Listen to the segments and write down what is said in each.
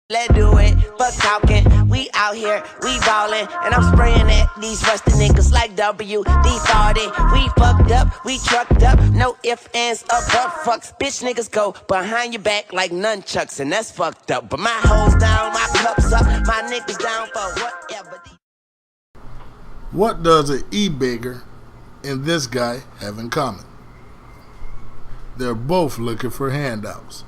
Let's do it, fuck talking, we out here, we ballin', and I'm spraying at these rusty niggas like WD-40. We fucked up, we trucked up, no ifs, ands, or but fucks. Bitch niggas go behind your back like nunchucks, and that's fucked up. But my hoes down, my cups up, my niggas down for whatever. What does an e-bagger and this guy have in common? They're both looking for handouts.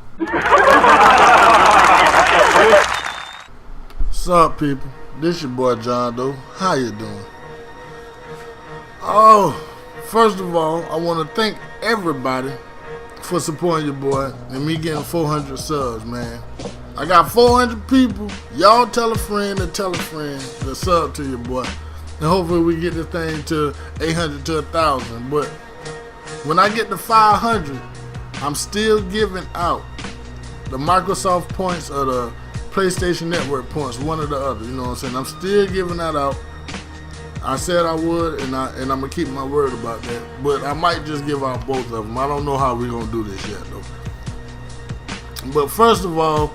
Sup, people? This your boy John Doe. How you doing? Oh, first of all, I want to thank everybody for supporting your boy and me getting 400 subs, man. I got 400 people. Y'all tell a friend and tell a friend to sub to your boy. And hopefully we get this thing to 800 to 1,000. But when I get to 500, I'm still giving out the Microsoft points or the PlayStation Network points, one or the other. You know what I'm saying? I'm still giving that out. I said I would, and I'm gonna keep my word about that. But I might just give out both of them. I don't know how we're gonna do this yet, though. But first of all,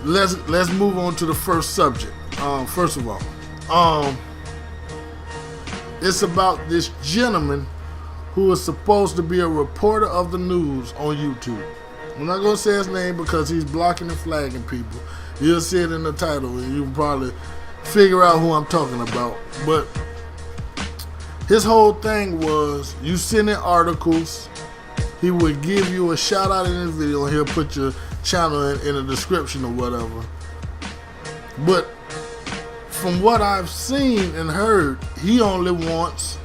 let's move on to the first subject. First of all, it's about this gentleman who is supposed to be a reporter of the news on YouTube. I'm not going to say his name because he's blocking and flagging people. You'll see it in the title and you can probably figure out who I'm talking about. But his whole thing was, you send in articles, he would give you a shout out in his video and he'll put your channel in the description or whatever. But from what I've seen and heard, he only wants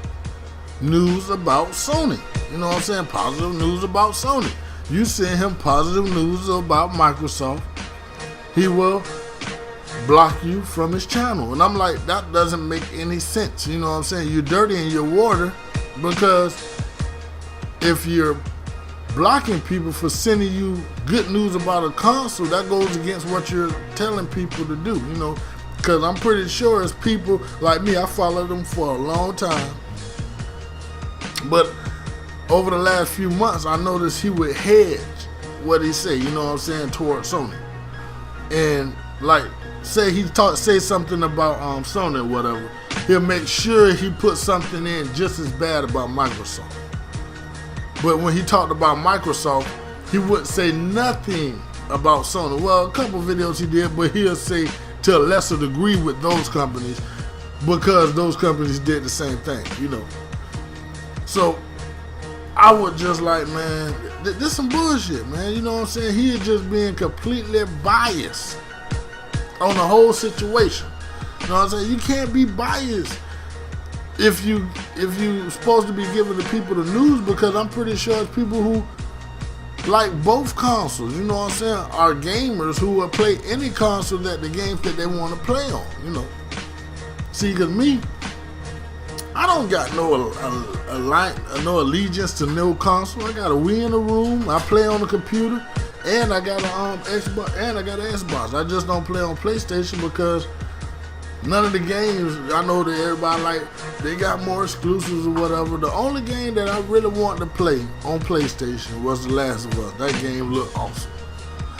news about Sony. You know what I'm saying? Positive news about Sony. You send him positive news about Microsoft, he will block you from his channel. And I'm like, that doesn't make any sense. You know what I'm saying? You're dirtying your water, because if you're blocking people for sending you good news about a console, that goes against what you're telling people to do, you know? Because I'm pretty sure it's people like me, I followed them for a long time. But over the last few months, I noticed he would hedge what he say, you know what I'm saying, toward Sony. And like, say he say something about Sony or whatever, he'll make sure he put something in just as bad about Microsoft. But when he talked about Microsoft, he wouldn't say nothing about Sony. Well, a couple videos he did, but he'll say to a lesser degree with those companies, because those companies did the same thing, you know. So I was just like, man, this some bullshit, man. You know what I'm saying? He is just being completely biased on the whole situation. You know what I'm saying? You can't be biased if you supposed to be giving the people the news, because I'm pretty sure it's people who like both consoles, you know what I'm saying, are gamers who will play any console that the games that they want to play on, you know. See, because me, I don't got no allegiance to no console. I got a Wii in the room. I play on the computer, and I got a Xbox, and I got an Xbox. I just don't play on PlayStation because none of the games, I know that everybody like, they got more exclusives or whatever. The only game that I really wanted to play on PlayStation was The Last of Us. That game looked awesome.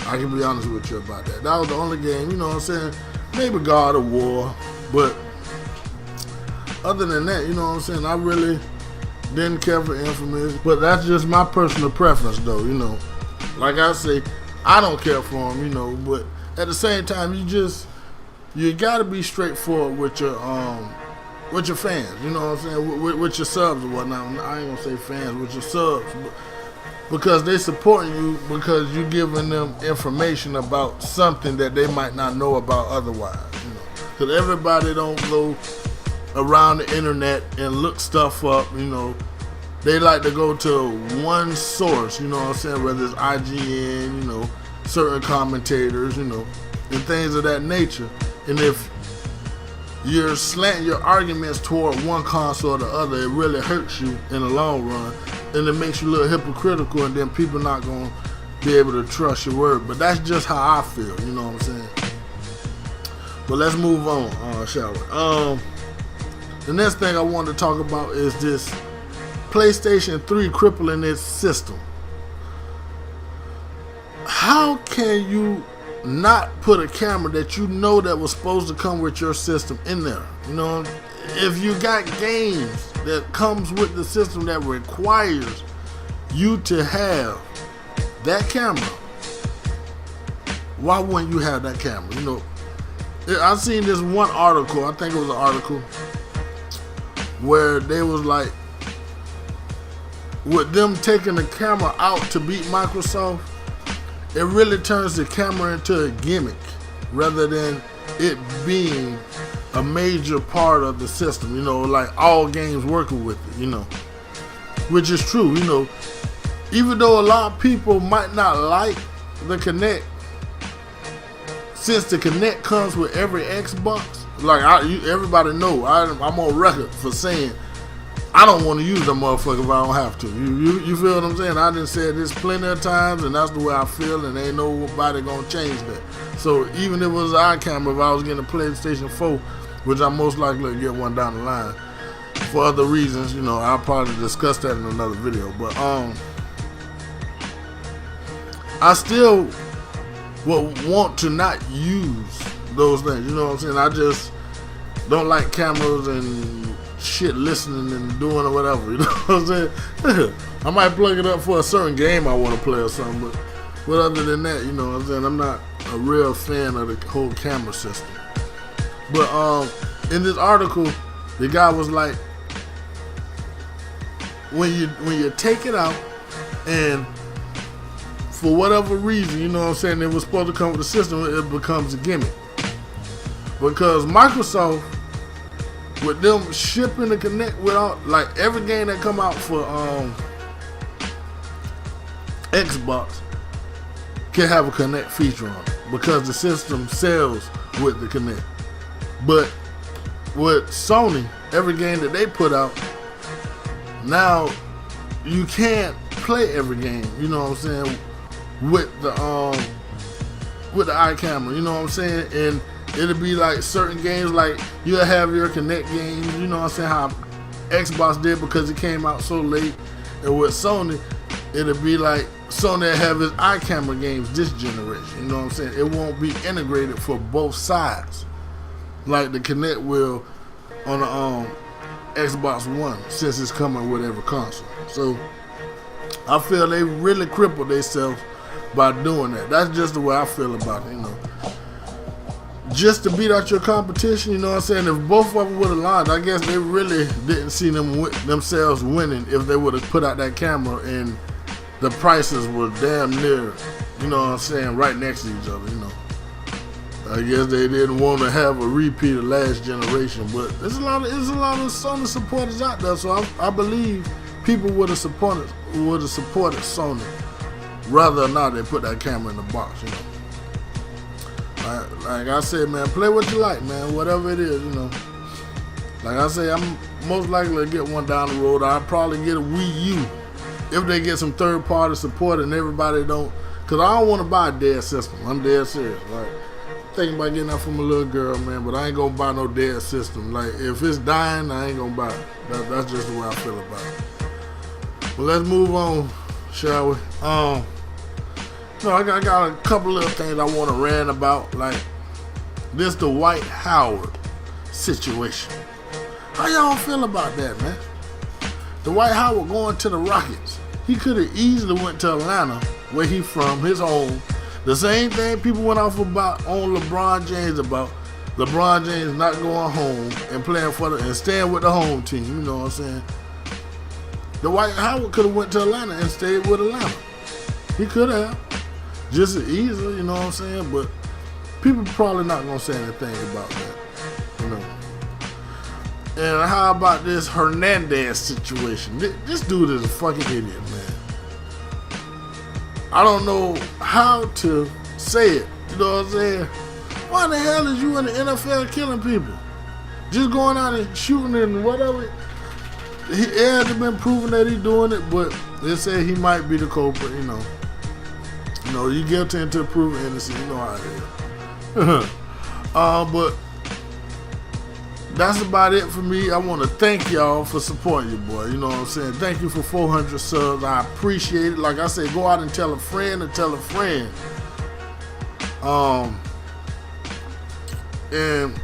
I can be honest with you about that. That was the only game, you know what I'm saying? Maybe God of War, but other than that, you know what I'm saying, I really didn't care for Infamous. But that's just my personal preference, though, you know. Like I say, I don't care for them, you know, but at the same time, you gotta be straightforward with your fans, you know what I'm saying, with your subs or whatnot. I ain't gonna say fans, with your subs, because they supporting you because you giving them information about something that they might not know about otherwise, you know. Because everybody don't go around the internet and look stuff up, you know. They like to go to one source, you know what I'm saying, whether it's IGN, you know, certain commentators, you know, and things of that nature. And if you're slanting your arguments toward one console or the other, it really hurts you in the long run, and it makes you look hypocritical, and then people not gonna be able to trust your word. But that's just how I feel, you know what I'm saying. But let's move on, shall we? The next thing I wanted to talk about is this PlayStation 3 crippling its system. How can you not put a camera that you know that was supposed to come with your system in there. You know, if you got games that comes with the system that requires you to have that camera, why wouldn't you have that camera? You know, I've seen this one article, I think it was an article, where they was like, with them taking the camera out to beat Microsoft, it really turns the camera into a gimmick rather than it being a major part of the system, you know, like all games working with it, you know, which is true, you know. Even though a lot of people might not like the Kinect, since the Kinect comes with every Xbox, like everybody know, I'm on record for saying I don't want to use that motherfucker if I don't have to. You feel what I'm saying? I done said this plenty of times, and that's the way I feel, and ain't nobody gonna change that. So even if it was an eye camera, if I was getting a PlayStation 4, which I'm most likely to get one down the line, for other reasons, you know, I'll probably discuss that in another video. But I still would want to not use those things. You know what I'm saying? I just don't like cameras and shit listening and doing or whatever. You know what I'm saying? I might plug it up for a certain game I want to play or something, but other than that, you know what I'm saying? I'm not a real fan of the whole camera system. But in this article, the guy was like, when you take it out and for whatever reason, you know what I'm saying, it was supposed to come with the system, it becomes a gimmick. Because Microsoft, with them shipping the Kinect with all, like every game that come out for Xbox can have a Kinect feature on it because the system sells with the Kinect. But with Sony, every game that they put out, now you can't play every game, you know what I'm saying, with the eye camera, you know what I'm saying? And it'll be like certain games, like you'll have your Kinect games, you know what I'm saying, how Xbox did because it came out so late. And with Sony, it'll be like Sony will have its eye camera games this generation, you know what I'm saying? It won't be integrated for both sides like the Kinect will on the Xbox One, since it's coming with every console. So I feel they really crippled themselves by doing that. That's just the way I feel about it, you know. Just to beat out your competition, you know what I'm saying? If both of them would have lined, I guess they really didn't see themselves winning if they would have put out that camera and the prices were damn near, you know what I'm saying, right next to each other, you know. I guess they didn't want to have a repeat of last generation, but there's a lot of Sony supporters out there, so I believe people would have supported Sony rather than not they put that camera in the box, you know. Like I said, man, play what you like, man, whatever it is, you know. Like I say, I'm most likely to get one down the road. I'll probably get a Wii U if they get some third-party support and everybody don't, because I don't want to buy a dead system. I'm dead serious. Like, thinking about getting that from a little girl, man, but I ain't gonna buy no dead system. Like, if it's dying, I ain't gonna buy it. That's just the way I feel about it. Well, let's move on, shall we? I got a couple little things I want to rant about, like this the Dwight Howard situation. How y'all feel about that, man? The Dwight Howard going to the Rockets. He could have easily went to Atlanta, where he from, his home. The same thing people went off about on LeBron James about LeBron James not going home and playing and staying with the home team. You know what I'm saying? The Dwight Howard could have went to Atlanta and stayed with Atlanta. He could have, just as easily. You know what I'm saying? But people probably not gonna say anything about that. You know. And how about this Hernandez situation? This dude is a fucking idiot, man. I don't know how to say it. You know what I'm saying? Why the hell is you in the NFL killing people? Just going out and shooting and whatever. It hasn't been proven that he's doing it, but they say he might be the culprit, you know. You know, you guilty until proven innocent. You know how it is. But that's about it for me. I want to thank y'all for supporting your boy. You know what I'm saying? Thank you for 400 subs. I appreciate it. Like I said, go out and tell a friend and tell a friend And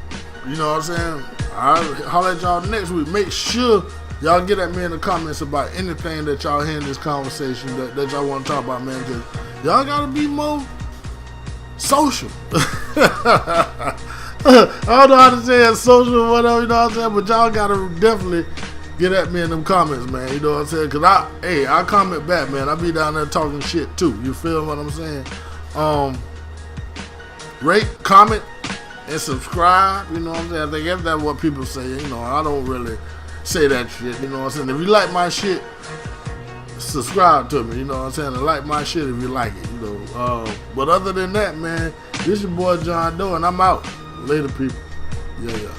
you know what I'm saying? I'll holler at y'all next week. Make sure y'all get at me in the comments about anything that y'all hear in this conversation that y'all want to talk about, man. Because y'all gotta be more social. I don't know how to say it, social or whatever, you know what I'm saying? But y'all gotta definitely get at me in them comments, man. You know what I'm saying? Because I comment back, man. I be down there talking shit too. You feel what I'm saying? Rate, comment, and subscribe. You know what I'm saying? I think that's what people say. You know, I don't really say that shit. You know what I'm saying? If you like my shit, subscribe to me. You know what I'm saying? And like my shit if you like it. You know. But other than that, man, this your boy John Doe, and I'm out. Later, people. Yeah.